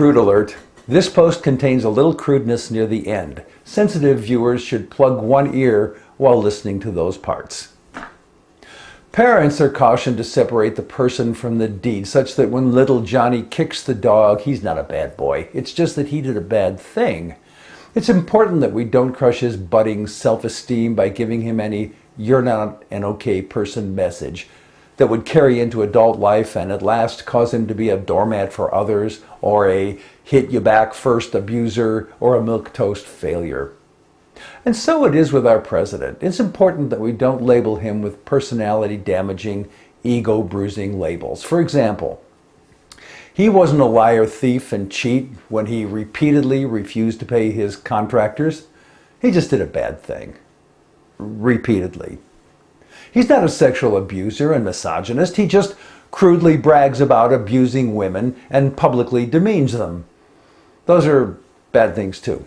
Crude alert. This post contains a little crudeness near the end. Sensitive viewers should plug one ear while listening to those parts. Parents are cautioned to separate the person from the deed, such that when little Johnny kicks the dog, he's not a bad boy. It's just that he did a bad thing. It's important that we don't crush his budding self-esteem by giving him any "you're not an okay person" message that would carry into adult life and at last cause him to be a doormat for others, or a hit-you-back-first abuser, or a milquetoast failure. And so it is with our president. It's important that we don't label him with personality-damaging, ego-bruising labels. For example, he wasn't a liar, thief, and cheat when he repeatedly refused to pay his contractors. He just did a bad thing. Repeatedly. He's not a sexual abuser and misogynist. He just crudely brags about abusing women and publicly demeans them. Those are bad things too.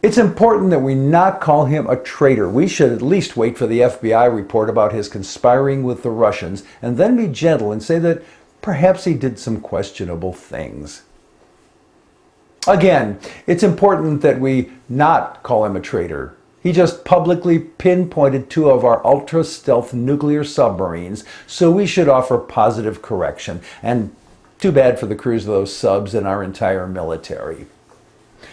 It's important that we not call him a traitor. We should at least wait for the FBI report about his conspiring with the Russians and then be gentle and say that perhaps he did some questionable things. Again, it's important that we not call him a traitor. He just publicly pinpointed 2 of our ultra-stealth nuclear submarines, so we should offer positive correction. And too bad for the crews of those subs and our entire military.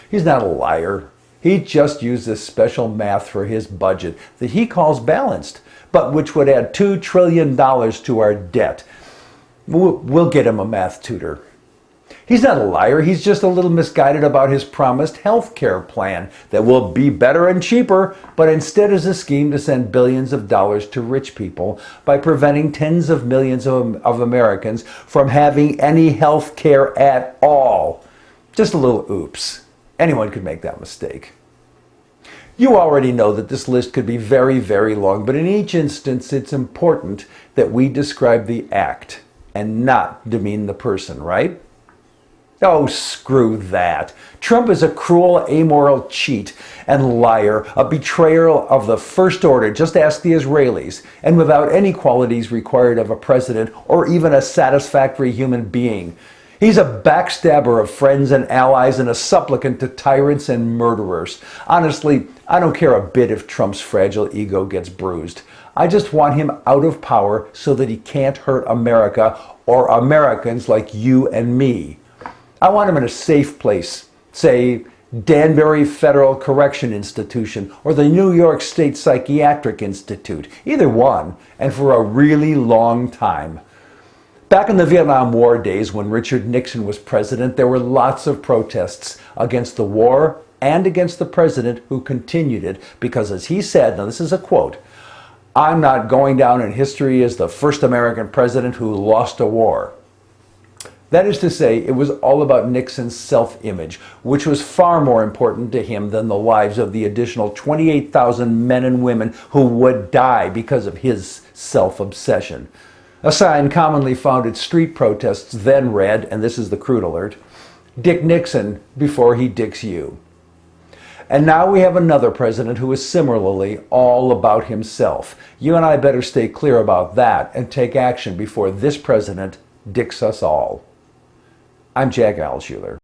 He's not a liar. He just used this special math for his budget that he calls balanced, but which would add $2 trillion to our debt. We'll get him a math tutor. He's not a liar. He's just a little misguided about his promised health care plan that will be better and cheaper, but instead is a scheme to send billions of dollars to rich people by preventing tens of millions of Americans from having any health care at all. Just a little oops. Anyone could make that mistake. You already know that this list could be very, very long, but in each instance, it's important that we describe the act and not demean the person, right? Oh, screw that. Trump is a cruel, amoral cheat and liar, a betrayer of the first order. Just ask the Israelis, and without any qualities required of a president or even a satisfactory human being. He's a backstabber of friends and allies and a supplicant to tyrants and murderers. Honestly, I don't care a bit if Trump's fragile ego gets bruised. I just want him out of power so that he can't hurt America or Americans like you and me. I want him in a safe place, say Danbury Federal Correction Institution or the New York State Psychiatric Institute, either one, and for a really long time. Back in the Vietnam War days when Richard Nixon was president, there were lots of protests against the war and against the president who continued it because, as he said, now this is a quote, "I'm not going down in history as the first American president who lost a war." That is to say, it was all about Nixon's self-image, which was far more important to him than the lives of the additional 28,000 men and women who would die because of his self-obsession. A sign commonly found at street protests then read, and this is the crude alert, "Dick Nixon before he dicks you." And now we have another president who is similarly all about himself. You and I better stay clear about that and take action before this president dicks us all. I'm Jack Alshuler.